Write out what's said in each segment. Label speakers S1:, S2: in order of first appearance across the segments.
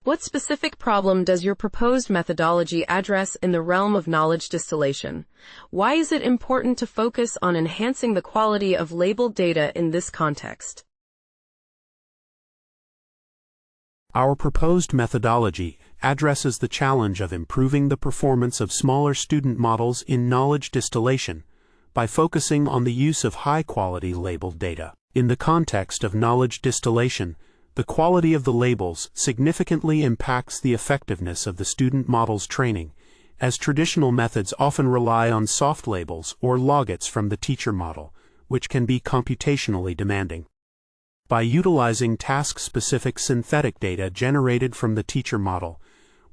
S1: What specific problem does your proposed methodology address in the realm of knowledge distillation? Why is it important to focus on enhancing the quality of labeled data in this context?
S2: Our proposed methodology addresses the challenge of improving the performance of smaller student models in knowledge distillation by focusing on the use of high-quality labeled data. In the context of knowledge distillation, the quality of the labels significantly impacts the effectiveness of the student model's training, as traditional methods often rely on soft labels or logits from the teacher model, which can be computationally demanding. By utilizing task-specific synthetic data generated from the teacher model,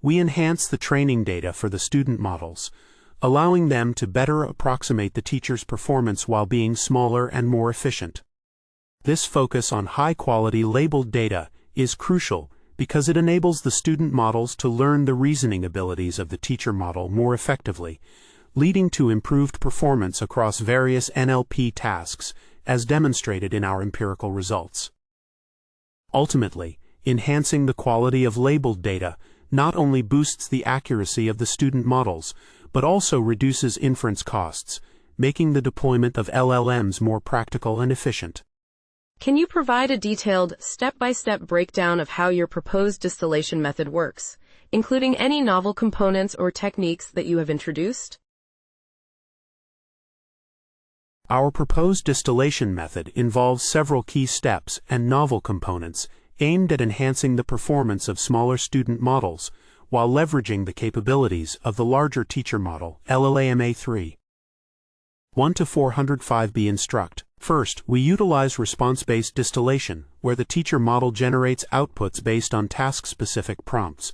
S2: we enhance the training data for the student models, allowing them to better approximate the teacher's performance while being smaller and more efficient. This focus on high-quality labeled data is crucial because it enables the student models to learn the reasoning abilities of the teacher model more effectively, leading to improved performance across various NLP tasks, as demonstrated in our empirical results. Ultimately, enhancing the quality of labeled data not only boosts the accuracy of the student models, but also reduces inference costs, making the deployment of LLMs more practical and efficient.
S1: Can you provide a detailed, step-by-step breakdown of how your proposed distillation method works, including any novel components or techniques that you have introduced?
S2: Our proposed distillation method involves several key steps and novel components aimed at enhancing the performance of smaller student models while leveraging the capabilities of the larger teacher model, LLMA3. 1-405b Instruct. First, we utilize response-based distillation, where the teacher model generates outputs based on task-specific prompts,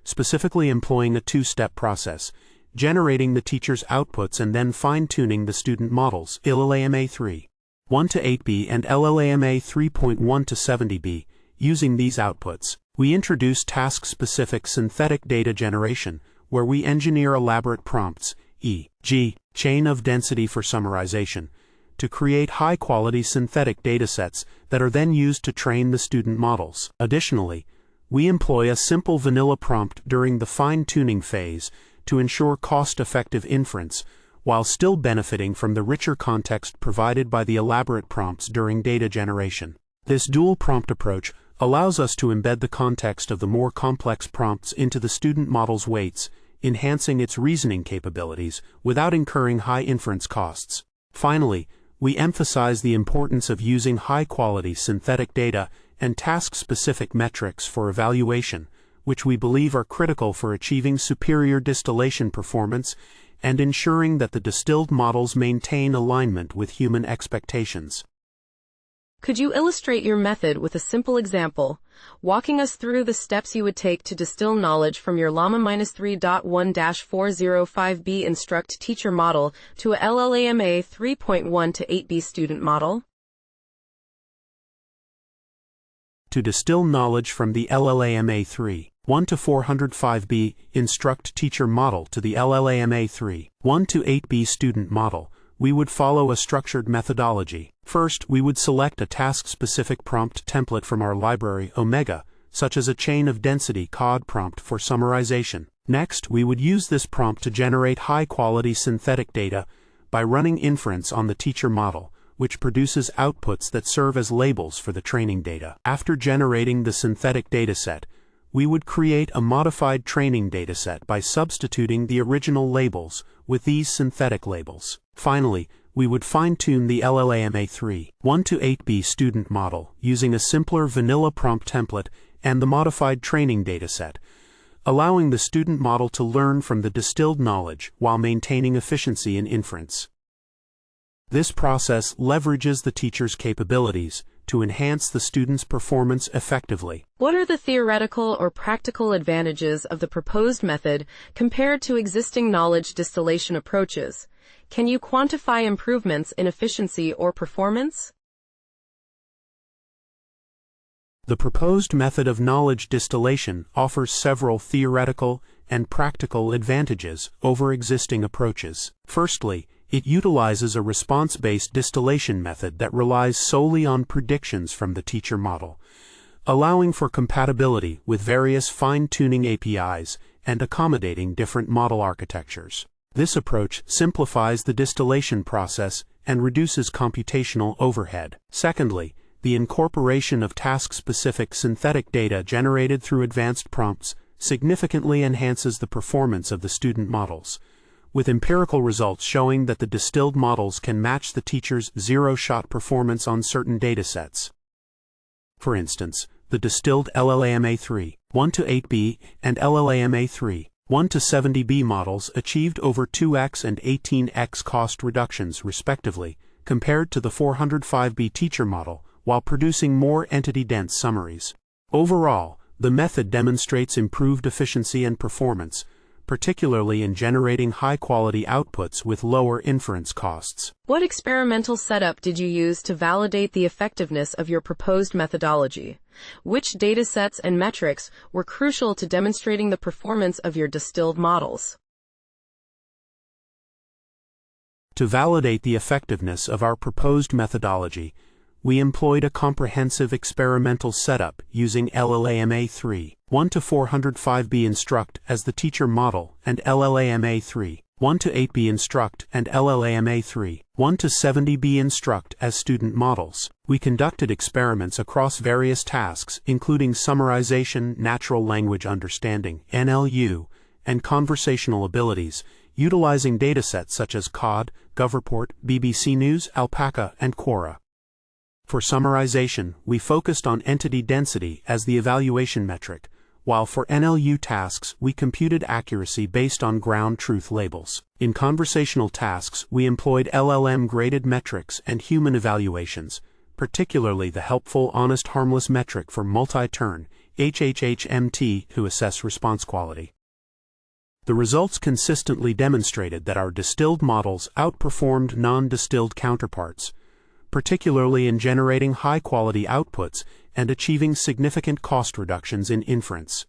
S2: specifically employing a two-step process, generating the teacher's outputs and then fine-tuning the student models, LLMA3. 1-8b and LLMA 3.1-70b. Using these outputs, we introduce task-specific synthetic data generation, where we engineer elaborate prompts, e.g., chain of density for summarization, to create high-quality synthetic datasets that are then used to train the student models. Additionally, we employ a simple vanilla prompt during the fine-tuning phase to ensure cost-effective inference, while still benefiting from the richer context provided by the elaborate prompts during data generation. This dual prompt approach allows us to embed the context of the more complex prompts into the student model's weights, enhancing its reasoning capabilities without incurring high inference costs. Finally, we emphasize the importance of using high-quality synthetic data and task-specific metrics for evaluation, which we believe are critical for achieving superior distillation performance and ensuring that the distilled models maintain alignment with human expectations.
S1: Could you illustrate your method with a simple example, walking us through the steps you would take to distill knowledge from your Llama-3.1-405b Instruct teacher model to a LLAMA 3.1-8b student model?
S2: To distill knowledge from the LLAMA 3.1-405b Instruct teacher model to the LLAMA 3.1-8b student model, we would follow a structured methodology. First, we would select a task-specific prompt template from our library Omega, such as a chain of density COD prompt for summarization. Next, we would use this prompt to generate high-quality synthetic data by running inference on the teacher model, which produces outputs that serve as labels for the training data. After generating the synthetic dataset, we would create a modified training dataset by substituting the original labels with these synthetic labels. Finally, we would fine-tune the LLAMA 3.1-8b student model using a simpler vanilla prompt template and the modified training dataset, allowing the student model to learn from the distilled knowledge while maintaining efficiency in inference. This process leverages the teacher's capabilities to enhance the student's performance effectively.
S1: What are the theoretical or practical advantages of the proposed method compared to existing knowledge distillation approaches? Can you quantify improvements in efficiency or performance?
S2: The proposed method of knowledge distillation offers several theoretical and practical advantages over existing approaches. Firstly, it utilizes a response-based distillation method that relies solely on predictions from the teacher model, allowing for compatibility with various fine-tuning APIs and accommodating different model architectures. This approach simplifies the distillation process and reduces computational overhead. Secondly, the incorporation of task-specific synthetic data generated through advanced prompts significantly enhances the performance of the student models, with empirical results showing that the distilled models can match the teacher's zero-shot performance on certain datasets. For instance, the distilled LLMA3 1-8B and LLMA3 1-70B models achieved over 2x and 18x cost reductions respectively compared to the 405B teacher model, while producing more entity-dense summaries. Overall, the method demonstrates improved efficiency and performance, particularly in generating high-quality outputs with lower inference costs.
S1: What experimental setup did you use to validate the effectiveness of your proposed methodology? Which datasets and metrics were crucial to demonstrating the performance of your distilled models?
S2: To validate the effectiveness of our proposed methodology, we employed a comprehensive experimental setup using LLMA3 1-405B instruct as the teacher model and LLMA3 1-8B instruct and LLMA3 1-70B instruct as student models. We conducted experiments across various tasks including summarization, natural language understanding (NLU), and conversational abilities, utilizing datasets such as COD, GovReport, BBC News, Alpaca, and Quora. For summarization, we focused on entity density as the evaluation metric, while for NLU tasks we computed accuracy based on ground truth labels. In conversational tasks, we employed LLM-graded metrics and human evaluations, particularly the helpful honest harmless metric for multi-turn HHHMT to assess response quality. The results consistently demonstrated that our distilled models outperformed non-distilled counterparts, particularly in generating high-quality outputs and achieving significant cost reductions in inference.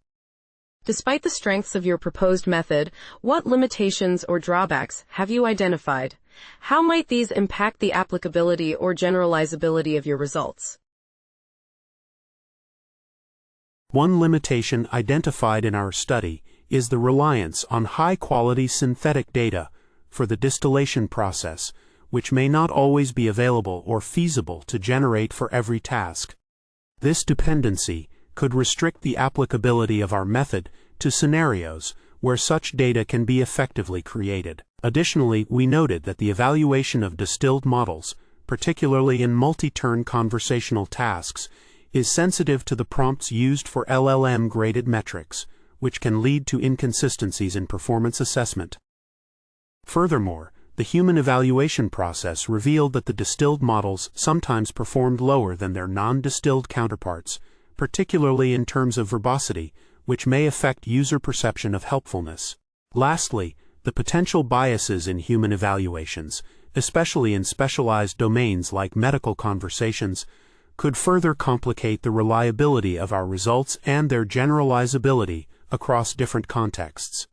S1: Despite the strengths of your proposed method, what limitations or drawbacks have you identified? How might these impact the applicability or generalizability of your results?
S2: One limitation identified in our study is the reliance on high-quality synthetic data for the distillation process, which may not always be available or feasible to generate for every task. This dependency could restrict the applicability of our method to scenarios where such data can be effectively created. Additionally, we noted that the evaluation of distilled models, particularly in multi-turn conversational tasks, is sensitive to the prompts used for LLM-graded metrics, which can lead to inconsistencies in performance assessment. Furthermore, the human evaluation process revealed that the distilled models sometimes performed lower than their non-distilled counterparts, particularly in terms of verbosity, which may affect user perception of helpfulness. Lastly, the potential biases in human evaluations, especially in specialized domains like medical conversations, could further complicate the reliability of our results and their generalizability across different contexts.